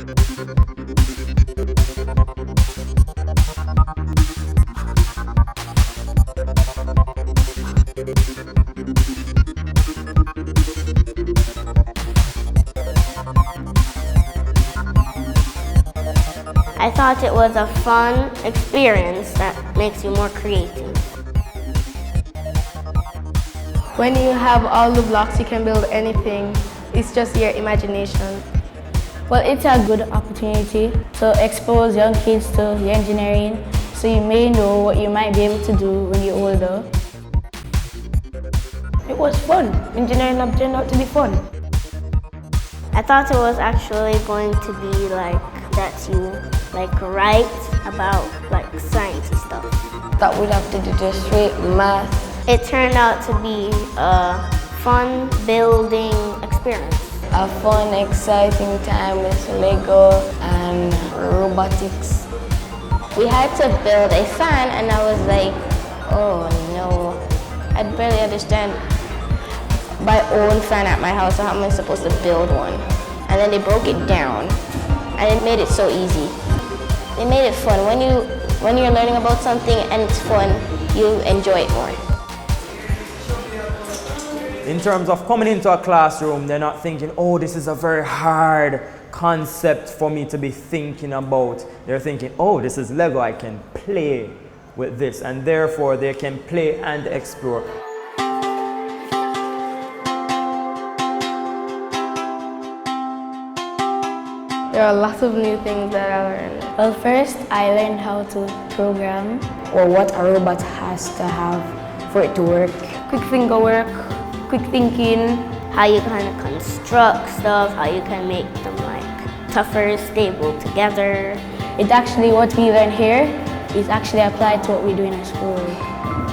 I thought it was a fun experience that makes you more creative. When you have all the blocks, you can build anything. It's just your imagination. Well, it's a good opportunity to expose young kids to engineering, so you may know what you might be able to do when you're older. It was fun. Engineering lab turned out to be fun. I thought it was actually going to be like that you write about sciencey stuff. That we'd have to do just straight math. It turned out to be a fun building experience. A fun, exciting time with Lego and robotics. We had to build a fan and I was like, oh no. I barely understand my own fan at my house, so how am I supposed to build one? And then they broke it down and it made it so easy. They made it fun. When you're learning about something and it's fun, you enjoy it more. In terms of coming into a classroom, they're not thinking, oh, this is a very hard concept for me to be thinking about. They're thinking, oh, this is Lego, I can play with this, and therefore they can play and explore. There are lots of new things that I learned. Well, first, I learned how to program, or what a robot has to have for it to work. quick finger work, quick thinking, How you kind of construct stuff, how you can make them tougher, stable together. It actually, what we learn here is actually applied to what we do in our school.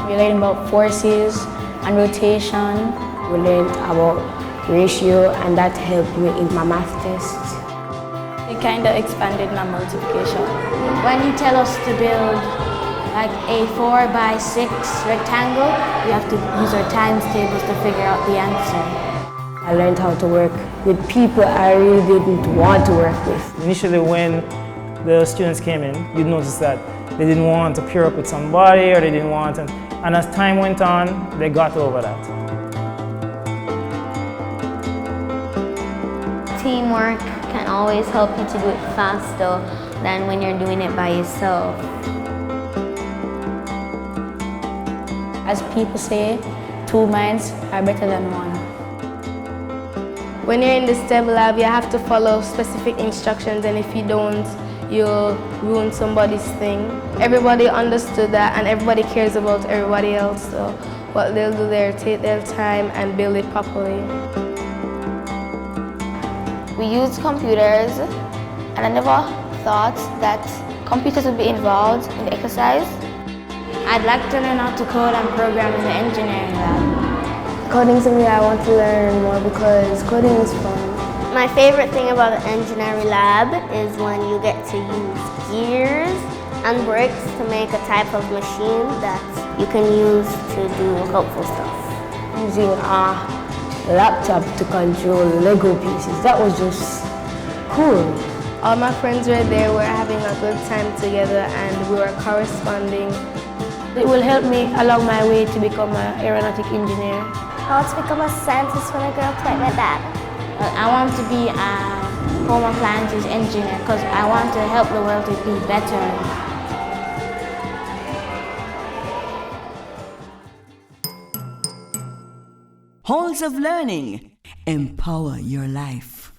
We learn about forces and rotation. We learned about ratio and that helped me in my math test. It kind of expanded my multiplication. When you tell us to build a 4x6 rectangle, we have to use our times tables to figure out the answer. I learned how to work with people I really didn't want to work with. Initially, when the students came in, you'd notice that they didn't want to pair up with somebody, or they didn't want to, and as time went on, they got over that. Teamwork can always help you to do it faster than when you're doing it by yourself. As people say, 2 minds are better than one. When you're in the STEM lab, you have to follow specific instructions, and if you don't, you'll ruin somebody's thing. Everybody understood that, and everybody cares about everybody else, so what they'll do there, take their time and build it properly. We used computers, and I never thought that computers would be involved in the exercise. I'd like to learn how to code and program in the engineering lab. Coding is something I want to learn more because coding is fun. My favorite thing about the engineering lab is when you get to use gears and bricks to make a type of machine that you can use to do helpful stuff. Using a laptop to control Lego pieces, that was just cool. All my friends were there, we were having a good time together and we were corresponding. It will help me along my way to become an aeronautic engineer. I want to become a scientist when I grow up like my dad. I want to be a home appliances engineer because I want to help the world to be better. Halls of Learning. Empower your life.